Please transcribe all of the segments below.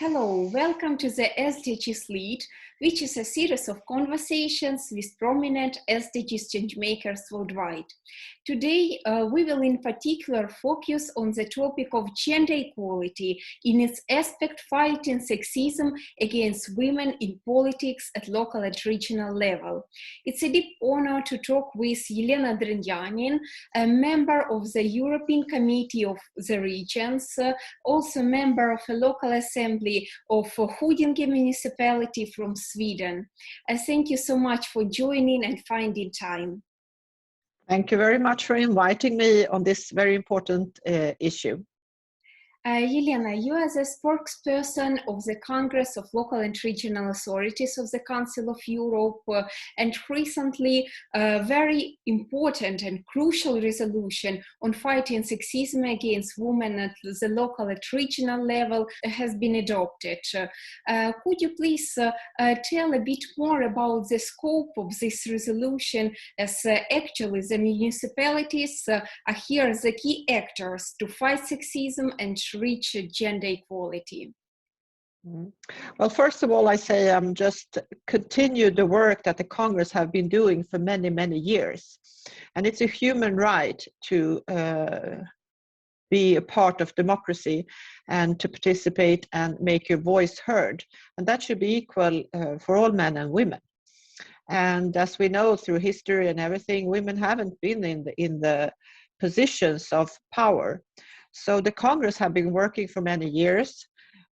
Hello, welcome to the SDGs Lead, which is a series of conversations with prominent SDGs changemakers worldwide. Today, we will in particular focus on the topic of gender equality in its aspect fighting sexism against women in politics at local and regional level. It's a deep honor to talk with Jelena Drenjanin, a member of the European Committee of the Regions, also member of a local assembly of Huddinge Municipality from Sweden. Thank you so much for joining and finding time. Thank you very much for inviting me on this very important issue. Jelena, you are the spokesperson of the Congress of Local and Regional Authorities of the Council of Europe, and recently a very important and crucial resolution on fighting sexism against women at the local and regional level has been adopted. Could you please tell a bit more about the scope of this resolution, as actually the municipalities are here the key actors to fight sexism and reach gender equality? Well, first of all, I say just continue the work that the Congress have been doing for many, many years. And it's a human right to be a part of democracy and to participate and make your voice heard. And that should be equal for all men and women. And as we know through history and everything, women haven't been in the positions of power. So the Congress have been working for many years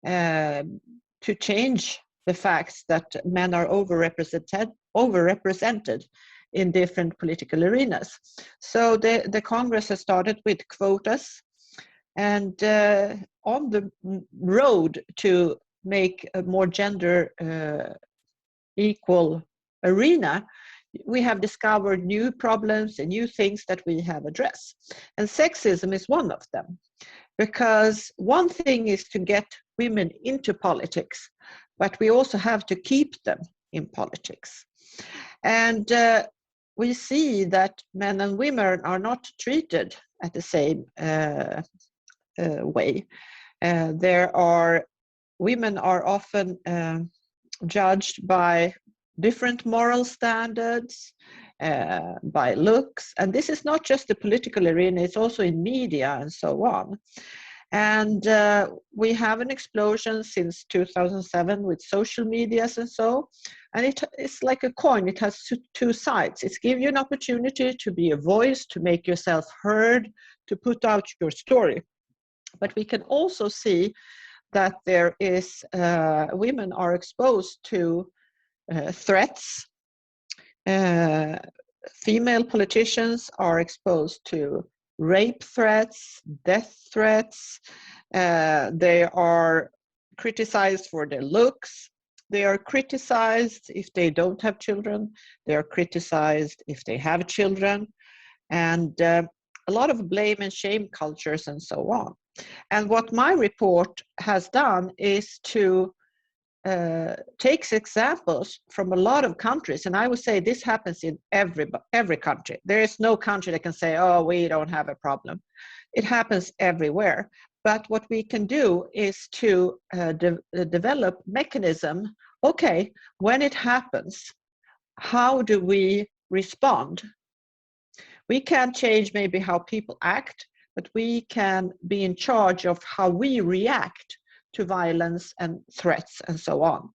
to change the facts that men are overrepresented in different political arenas. So the Congress has started with quotas, and on the road to make a more gender equal arena, we have discovered new problems and new things that we have addressed. And sexism is one of them. Because one thing is to get women into politics, but we also have to keep them in politics. And we see that men and women are not treated at the same way. Women are often judged by different moral standards, by looks, and this is not just the political arena, it's also in media and so on. And we have an explosion since 2007 with social medias and so, and it's like a coin, it has two sides. It's give you an opportunity to be a voice, to make yourself heard, to put out your story. But we can also see that there is, women are exposed to threats. Female politicians are exposed to rape threats, death threats. They are criticized for their looks. They are criticized if they don't have children. They are criticized if they have children. And a lot of blame and shame cultures and so on. And what my report has done is to takes examples from a lot of countries, and I would say this happens in every country. There is no country that can say, oh, we don't have a problem. It happens everywhere. But what we can do is to develop mechanism. Okay, when it happens, how do we respond? We can't change maybe how people act, but we can be in charge of how we react to violence and threats and so on.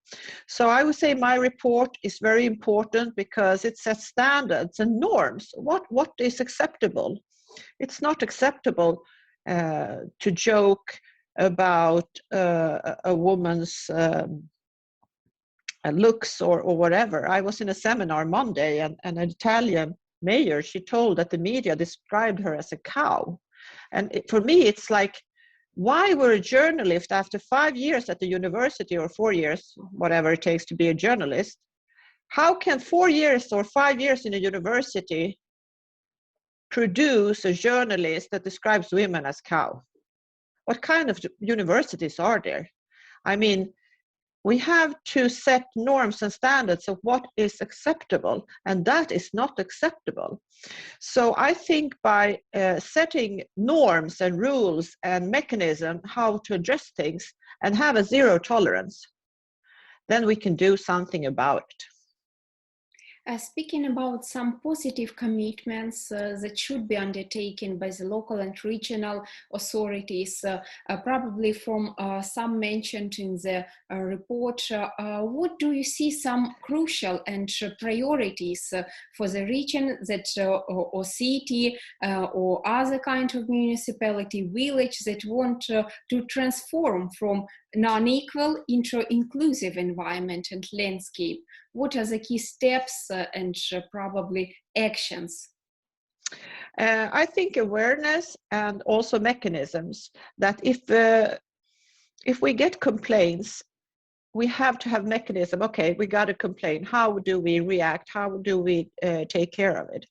So I would say my report is very important because it sets standards and norms. What is acceptable? It's not acceptable to joke about a woman's looks or whatever. I was in a seminar Monday, and an Italian mayor, she told that the media described her as a cow. And for me, it's like, why were a journalist after 5 years at the university, or 4 years, whatever it takes to be a journalist, how can 4 years or 5 years in a university produce a journalist that describes women as cow? What kind of universities are there? I mean, we have to set norms and standards of what is acceptable, and that is not acceptable. So I think by setting norms and rules and mechanism how to address things and have a zero tolerance, then we can do something about it. Speaking about some positive commitments that should be undertaken by the local and regional authorities, probably from some mentioned in the report, what do you see some crucial and priorities for the region that or city or other kind of municipality, village that want to transform from non-equal into inclusive environment and landscape? What are the key steps and probably actions? I think awareness and also mechanisms that if we get complaints, we have to have mechanism. Okay, we got a complaint. How do we react? How do we take care of it?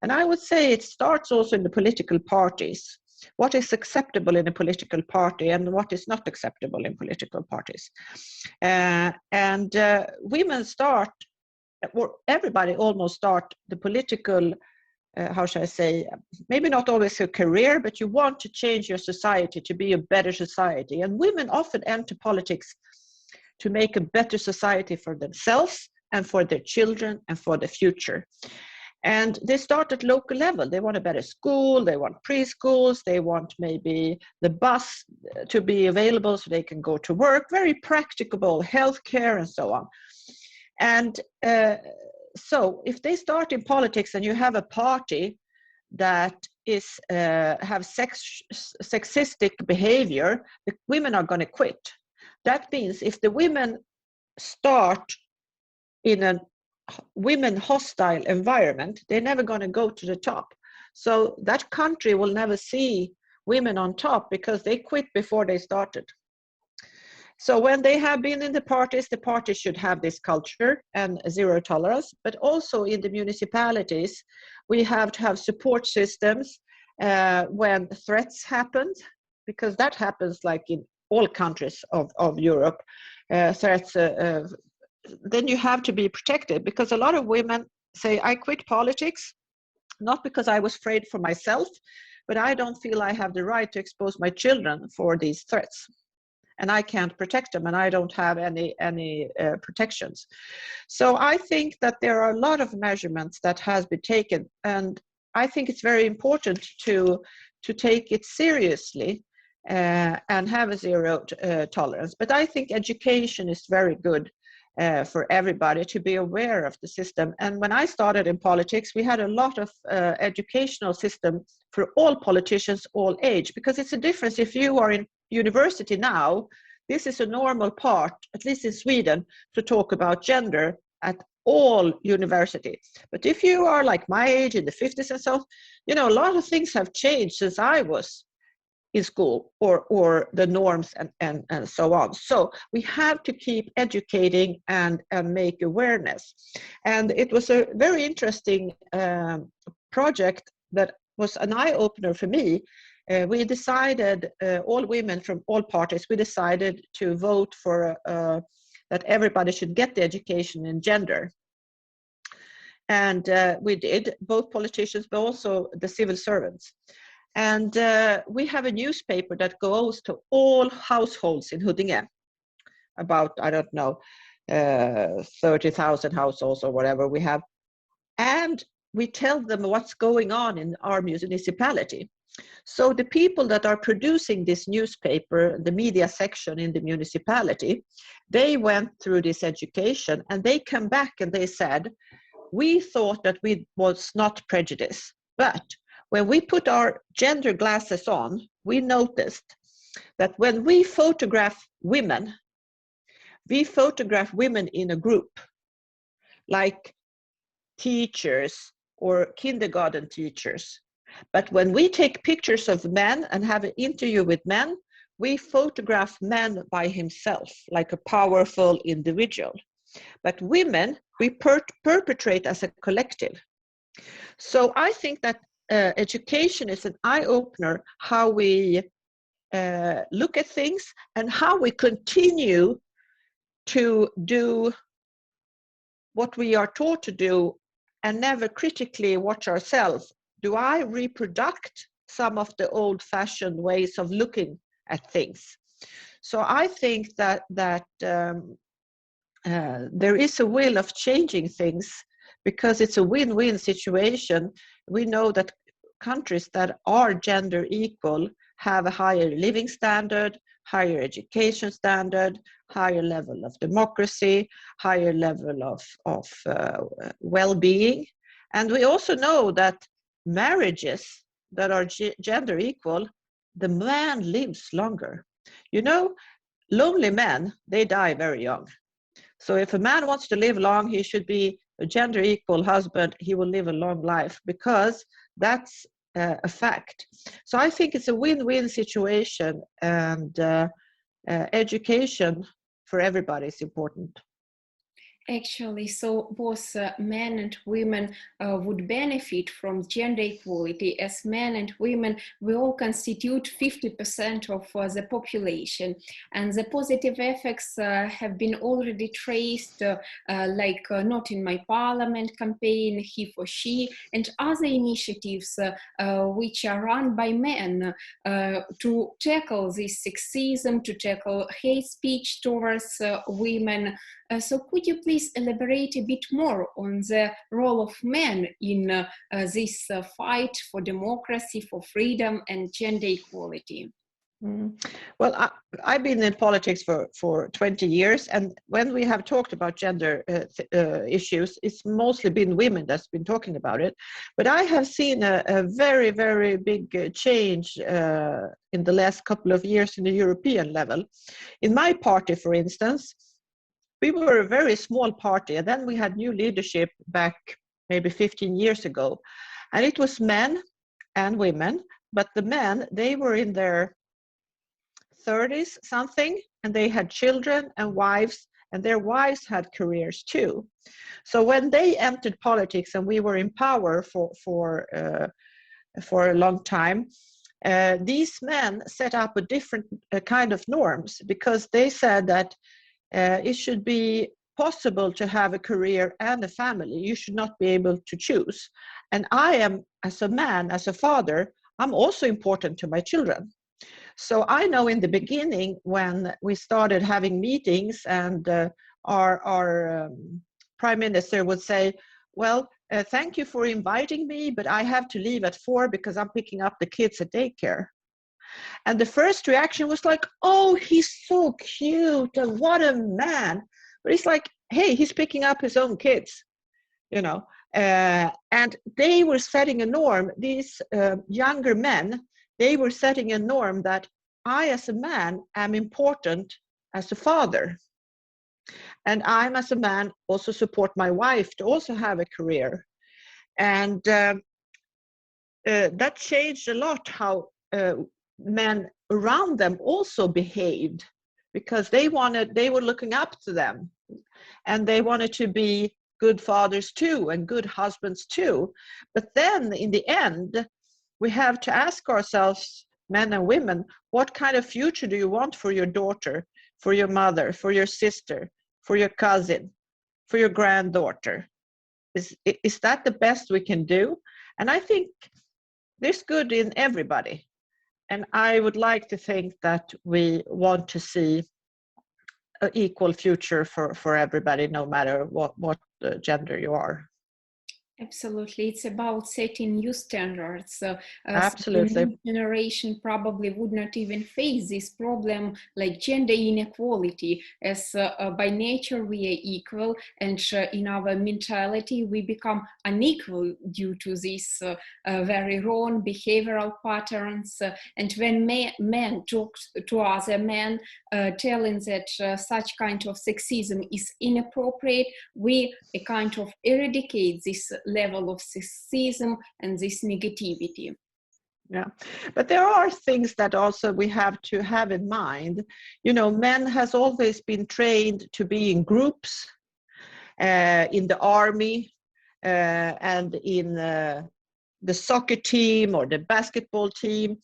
And I would say it starts also in the political parties. What is acceptable in a political party and what is not acceptable in political parties. Women start, or everybody almost start the political, how shall I say, maybe not always a career, but you want to change your society to be a better society. And women often enter politics to make a better society for themselves and for their children and for the future. And they start at local level. They want a better school, they want preschools, they want maybe the bus to be available so they can go to work, very practicable, healthcare and so on. And so if they start in politics and you have a party that is have sexistic behavior, the women are going to quit. That means if the women start in a women hostile environment, they're never going to go to the top. So that country will never see women on top because they quit before they started. So when they have been in the parties should have this culture and zero tolerance, but also in the municipalities, we have to have support systems when threats happen, because that happens like in all countries of Europe, threats, then you have to be protected, because a lot of women say, I quit politics, not because I was afraid for myself, but I don't feel I have the right to expose my children for these threats. And I can't protect them, and I don't have any protections. So I think that there are a lot of measurements that has been taken, and I think it's very important to take it seriously and have a zero tolerance. But I think education is very good for everybody to be aware of the system. And when I started in politics, we had a lot of educational system for all politicians, all age, because it's a difference if you are in university now. This is a normal part, at least in Sweden, to talk about gender at all universities. But if you are like my age, in the 50s and so, you know, a lot of things have changed since I was in school, or the norms and so on. So we have to keep educating and make awareness. And it was a very interesting project that was an eye-opener for me. We decided, all women from all parties, we decided to vote for that everybody should get the education in gender. And we did, both politicians, but also the civil servants. And we have a newspaper that goes to all households in Huddinge, about, I don't know, 30,000 households or whatever we have. And we tell them what's going on in our municipality. So the people that are producing this newspaper, the media section in the municipality, they went through this education and they come back and they said, we thought that we was not prejudiced, but when we put our gender glasses on, we noticed that when we photograph women in a group, like teachers or kindergarten teachers. But when we take pictures of men and have an interview with men, we photograph men by himself, like a powerful individual. But women, we perpetrate as a collective. So I think that education is an eye-opener, how we look at things and how we continue to do what we are taught to do and never critically watch ourselves. Do I reproduce some of the old-fashioned ways of looking at things? So I think that there is a will of changing things because it's a win-win situation. We know that countries that are gender equal have a higher living standard, higher education standard, higher level of democracy, higher level of well-being. And we also know that marriages that are gender equal, the man lives longer. You know, lonely men, they die very young. So if a man wants to live long, he should be a gender equal husband. He will live a long life because that's a fact. So I think it's a win-win situation, and education for everybody is important. Actually, so both men and women would benefit from gender equality, as men and women, we all constitute 50% of the population. And the positive effects have been already traced, like Not in My Parliament campaign, He for She, and other initiatives which are run by men to tackle this sexism, to tackle hate speech towards women. So could you please elaborate a bit more on the role of men in this fight for democracy, for freedom and gender equality? Well, I've been in politics for 20 years, and when we have talked about gender issues, it's mostly been women that's been talking about it. But I have seen a very, very big change in the last couple of years in the European level. In my party, for instance, we were a very small party, and then we had new leadership back maybe 15 years ago. And it was men and women, but the men, they were in their 30s something, and they had children and wives, and their wives had careers too. So when they entered politics and we were in power for a long time, these men set up a different kind of norms, because they said that it should be possible to have a career and a family. You should not be able to choose. And I am, as a man, as a father, I'm also important to my children. So I know in the beginning when we started having meetings, and our prime minister would say, well, thank you for inviting me, but I have to leave at 4 because I'm picking up the kids at daycare. And the first reaction was like, oh, he's so cute and what a man. But it's like, hey, he's picking up his own kids, you know. And they were setting a norm. These younger men, they were setting a norm that I, as a man, am important as a father. And I'm, as a man, also support my wife to also have a career. And that changed a lot how men around them also behaved, because they were looking up to them, and they wanted to be good fathers too and good husbands too. But then in the end, we have to ask ourselves, men and women, what kind of future do you want for your daughter, for your mother, for your sister, for your cousin, for your granddaughter? Is that the best we can do? And I think there's good in everybody. And I would like to think that we want to see an equal future for everybody, no matter what gender you are. Absolutely, it's about setting new standards. Absolutely. The new generation probably would not even face this problem like gender inequality, as by nature we are equal, and in our mentality we become unequal due to these very wrong behavioral patterns. And when men talk to other men, telling that such kind of sexism is inappropriate, we kind of eradicate this level of sexism and this negativity. Yeah, but there are things that also we have to have in mind. You know, men has always been trained to be in groups, in the army, and in the soccer team or the basketball team.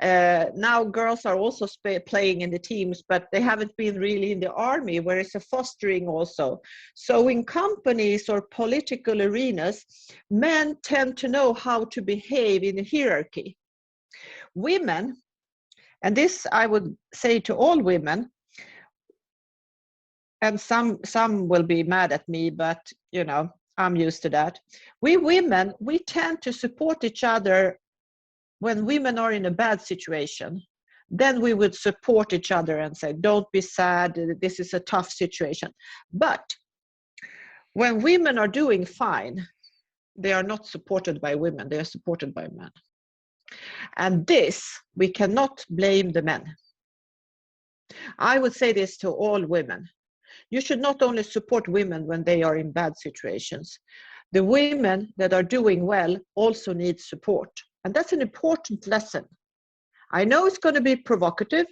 Now girls are also playing in the teams, but they haven't been really in the army, where it's a fostering also. So in companies or political arenas, men tend to know how to behave in a hierarchy. Women, and this I would say to all women, and some will be mad at me, but you know, I'm used to that. We women, we tend to support each other when women are in a bad situation. Then we would support each other and say, don't be sad, this is a tough situation. But when women are doing fine, they are not supported by women, they are supported by men. And this, we cannot blame the men. I would say this to all women. You should not only support women when they are in bad situations. The women that are doing well also need support. And that's an important lesson. I know it's going to be provocative,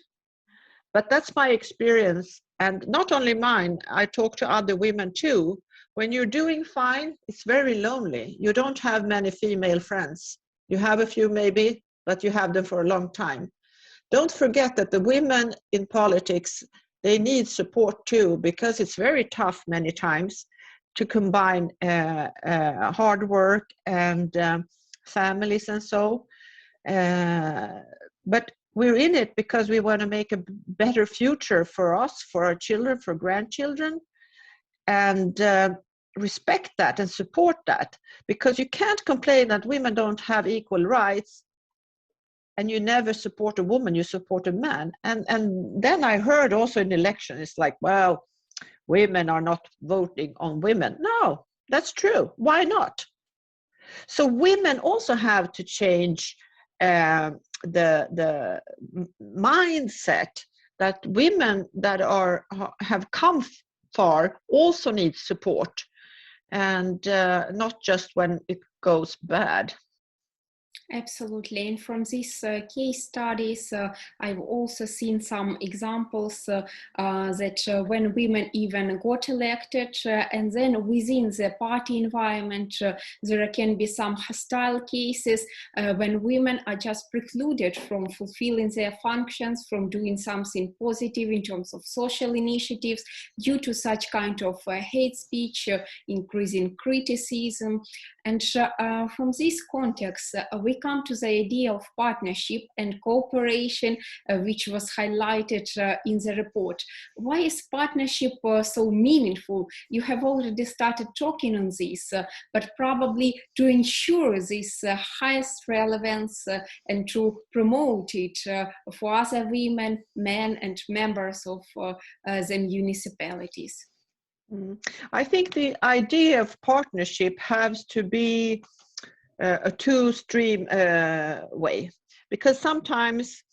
but that's my experience. And not only mine, I talk to other women too. When you're doing fine, it's very lonely. You don't have many female friends. You have a few maybe, but you have them for a long time. Don't forget that the women in politics, they need support too, because it's very tough many times to combine hard work and families and so. But we're in it because we want to make a better future for us, for our children, for grandchildren, and respect that and support that, because you can't complain that women don't have equal rights and you never support a woman, you support a man. And then I heard also in election, it's like, well, women are not voting on women. No, that's true. Why not? So women also have to change the mindset that women that have come far also need support, and not just when it goes bad. Absolutely. And from these case studies, I've also seen some examples that when women even got elected, and then within the party environment, there can be some hostile cases when women are just precluded from fulfilling their functions, from doing something positive in terms of social initiatives due to such kind of hate speech, increasing criticism. And from this context, we come to the idea of partnership and cooperation, which was highlighted in the report. Why is partnership so meaningful? You have already started talking on this, but probably to ensure this highest relevance and to promote it for other women, men, and members of the municipalities. I think the idea of partnership has to be a two-stream way, because sometimes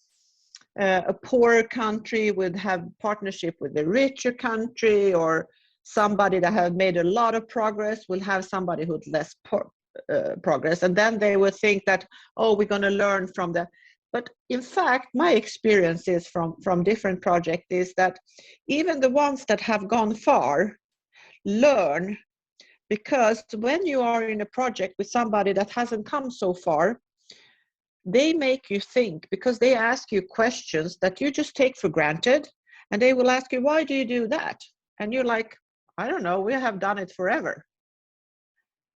a poorer country would have partnership with a richer country, or somebody that have made a lot of progress will have somebody who's less progress, and then they would think that, oh, we're going to learn from the. But in fact, my experience is from different projects is that even the ones that have gone far learn, because when you are in a project with somebody that hasn't come so far, they make you think, because they ask you questions that you just take for granted, and they will ask you, why do you do that? And you're like, I don't know, we have done it forever.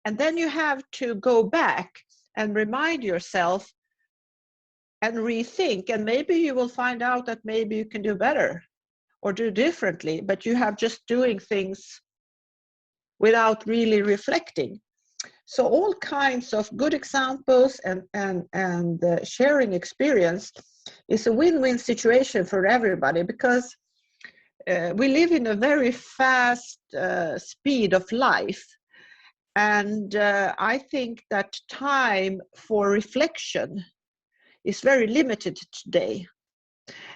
And then you have to go back and remind yourself and rethink, and maybe you will find out that maybe you can do better or do differently, but you have just doing things without really reflecting. So all kinds of good examples and sharing experience is a win-win situation for everybody, because we live in a very fast speed of life. And I think that time for reflection is very limited today.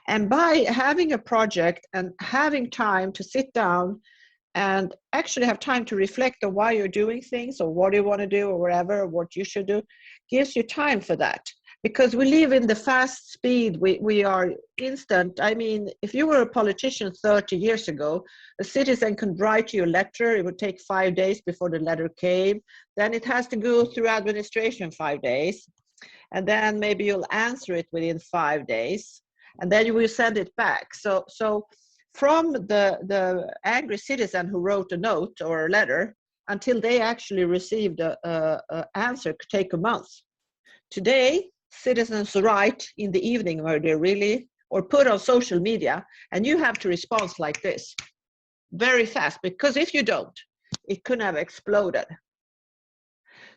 And by having a project and having time to sit down and actually have time to reflect on why you're doing things, or what you want to do, or whatever, or what you should do, gives you time for that. Because we live in the fast speed, we are instant. I mean, if you were a politician 30 years ago, a citizen could write you a letter, it would take 5 days before the letter came, then it has to go through administration 5 days, and then maybe you'll answer it within 5 days, and then you will send it back. So from the angry citizen who wrote a note or a letter until they actually received a answer could take a month. Today, citizens write in the evening where they really, or put on social media, and you have to respond like this, very fast, because if you don't, it could have exploded.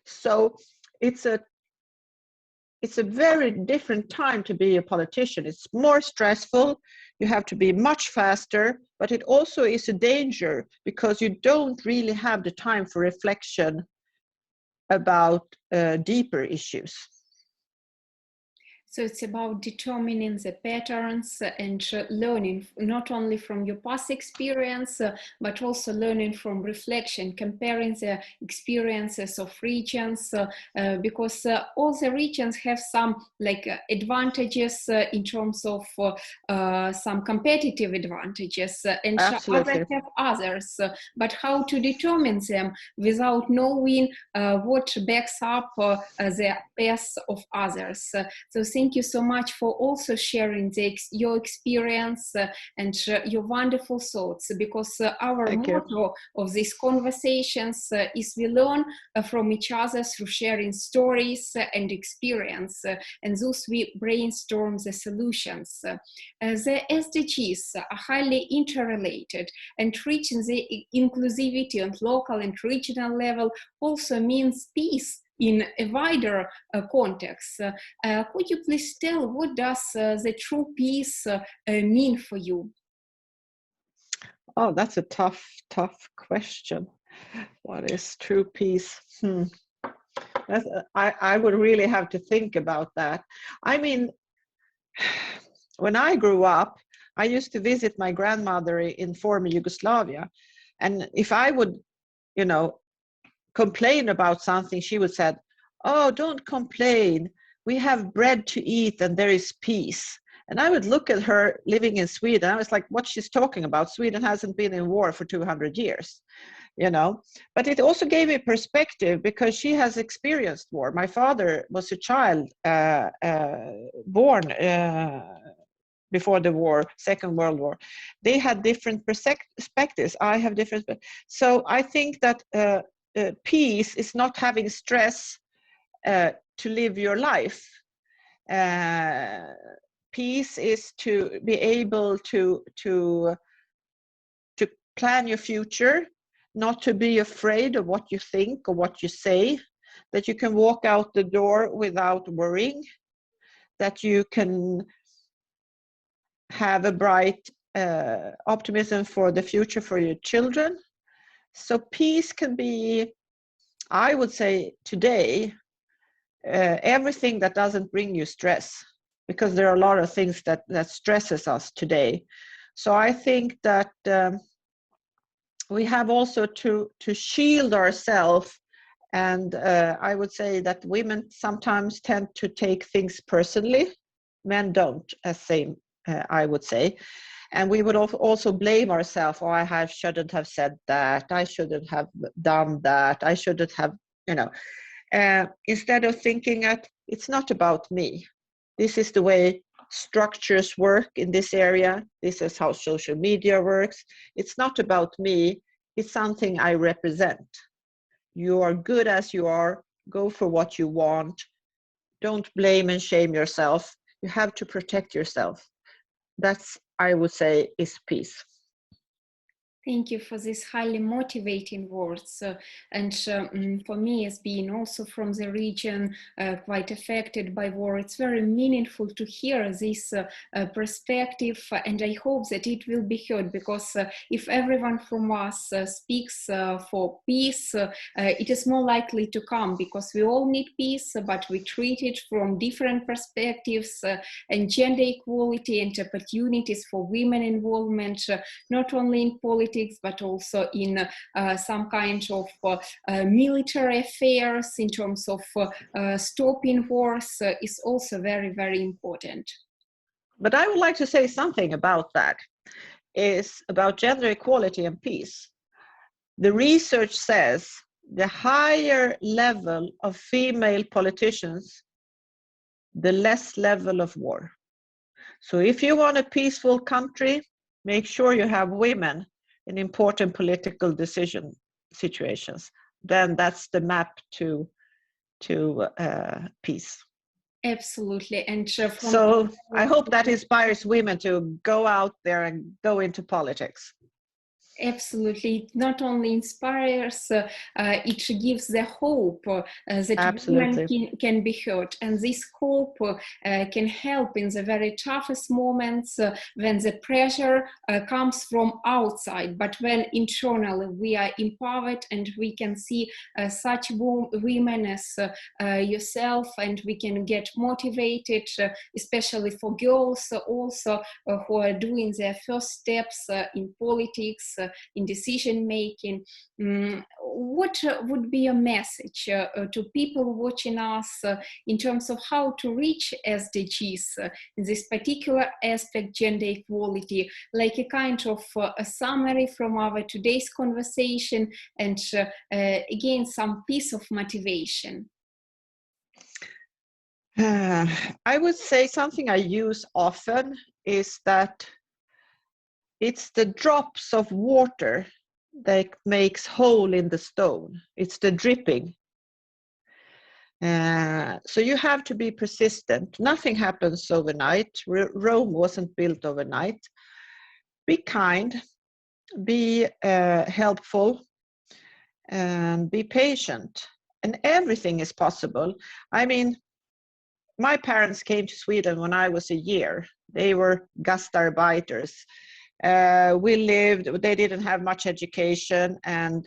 So it's a very different time to be a politician. It's more stressful. You have to be much faster, but it also is a danger because you don't really have the time for reflection about deeper issues. So it's about determining the patterns and learning not only from your past experience, but also learning from reflection, comparing the experiences of regions, because all the regions have some advantages in terms of some competitive advantages, and others have others. But how to determine them without knowing what backs up the path of others? So thank you so much for also sharing your experience and your wonderful thoughts, because our motto of these conversations is we learn from each other through sharing stories and experience, and thus we brainstorm the solutions. The SDGs are highly interrelated, and reaching the inclusivity on local and regional level also means peace in a wider context. Could you please tell what does the true peace mean for you? Oh, that's a tough question. What is true peace? I would really have to think about that. I mean, when I grew up, I used to visit my grandmother in former Yugoslavia, and if I would, complain about something, she would say, "Oh, don't complain. We have bread to eat and there is peace." And I would look at her living in Sweden. I was like, what she's talking about? Sweden hasn't been in war for 200 years, But it also gave me perspective because she has experienced war. My father was a child born before the war, Second World War. They had different perspectives. I have different. So I think that peace is not having stress to live your life. Peace is to be able to plan your future, not to be afraid of what you think or what you say, that you can walk out the door without worrying, that you can have a bright optimism for the future for your children. So peace can be, I would say today, everything that doesn't bring you stress, because there are a lot of things that stresses us today. So I think that we have also to shield ourselves, and I would say that women sometimes tend to take things personally. Men don't, I would say. And we would also blame ourselves. Oh, I shouldn't have said that. I shouldn't have done that. I shouldn't have, instead of thinking that it's not about me. This is the way structures work in this area. This is how social media works. It's not about me. It's something I represent. You are good as you are. Go for what you want. Don't blame and shame yourself. You have to protect yourself. That's, I would say, is peace. Thank you for these highly motivating words. And for me, as being also from the region quite affected by war, it's very meaningful to hear this perspective. And I hope that it will be heard, because if everyone from us speaks for peace, it is more likely to come, because we all need peace, but we treat it from different perspectives, and gender equality and opportunities for women involvement, not only in politics, but also in some kind of military affairs, in terms of stopping wars, is also very, very important. But I would like to say something about that, is about gender equality and peace. The research says the higher level of female politicians the less level of war. So if you want a peaceful country, make sure you have women in important political decision situations. Then that's the map to peace. Absolutely. And so I hope that inspires women to go out there and go into politics. Absolutely. It not only inspires, it gives the hope that Absolutely. women can be heard. And this hope can help in the very toughest moments when the pressure comes from outside. But when internally we are empowered and we can see such women as yourself, and we can get motivated, especially for girls also who are doing their first steps in politics, in decision making. What would be a message to people watching us in terms of how to reach SDGs in this particular aspect, gender equality, like a kind of a summary from our today's conversation, and again some piece of motivation? I would say something I use often is that it's the drops of water that makes hole in the stone. It's the dripping. So you have to be persistent. Nothing happens overnight. Rome wasn't built overnight. Be kind, be helpful, and be patient. And everything is possible. I mean, my parents came to Sweden when I was a year. They were gastarbeiters. We lived, they didn't have much education, and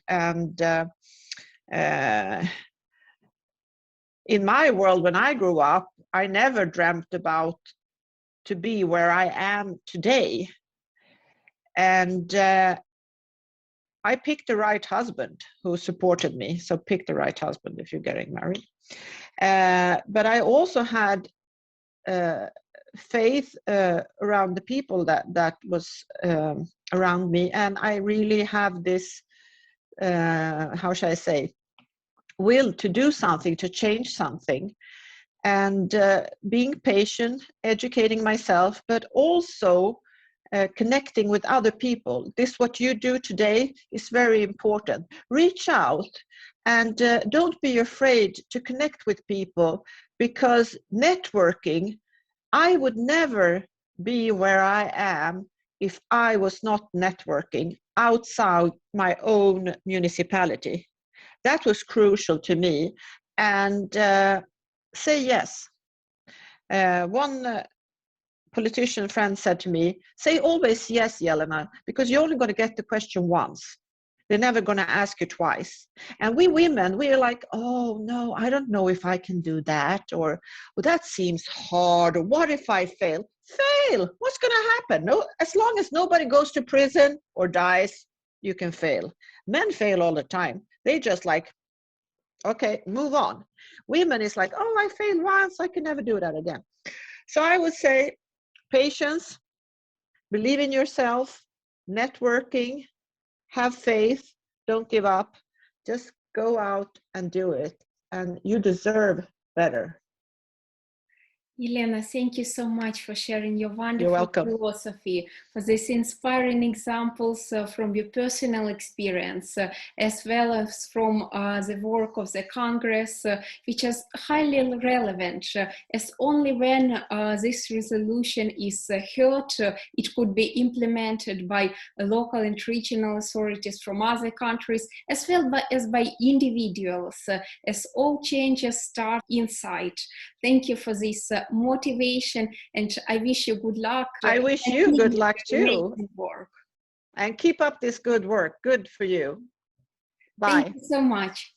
in my world when I grew up, I never dreamt about to be where I am today. And I picked the right husband who supported me. So pick the right husband if you're getting married. But I also had faith around the people that was around me, and I really have this how shall I say, will to do something, to change something, and being patient, educating myself, but also connecting with other people. This what you do today is very important. Reach out and don't be afraid to connect with people, because networking, I would never be where I am if I was not networking outside my own municipality. That was crucial to me. And say yes. One politician friend said to me, say always yes, Jelena, because you're only going to get the question once. They're never going to ask you twice. And we women, we are like, oh no, I don't know if I can do that, or well, that seems hard, or what if I fail? Fail. What's going to happen? No, as long as nobody goes to prison or dies, you can fail. Men fail all the time. They just like, okay, move on. Women is like, oh, I failed once, I can never do that again. So I would say patience, believe in yourself, networking, have faith, don't give up, just go out and do it, and you deserve better. Jelena, thank you so much for sharing your You're wonderful welcome. philosophy, for these inspiring examples from your personal experience, as well as from the work of the Congress, which is highly relevant, as only when this resolution is heard, it could be implemented by local and regional authorities from other countries, as well as by individuals, as all changes start inside. Thank you for this motivation, and I wish you good luck. I wish you good luck too. Work. And keep up this good work. Good for you. Bye. Thank you so much.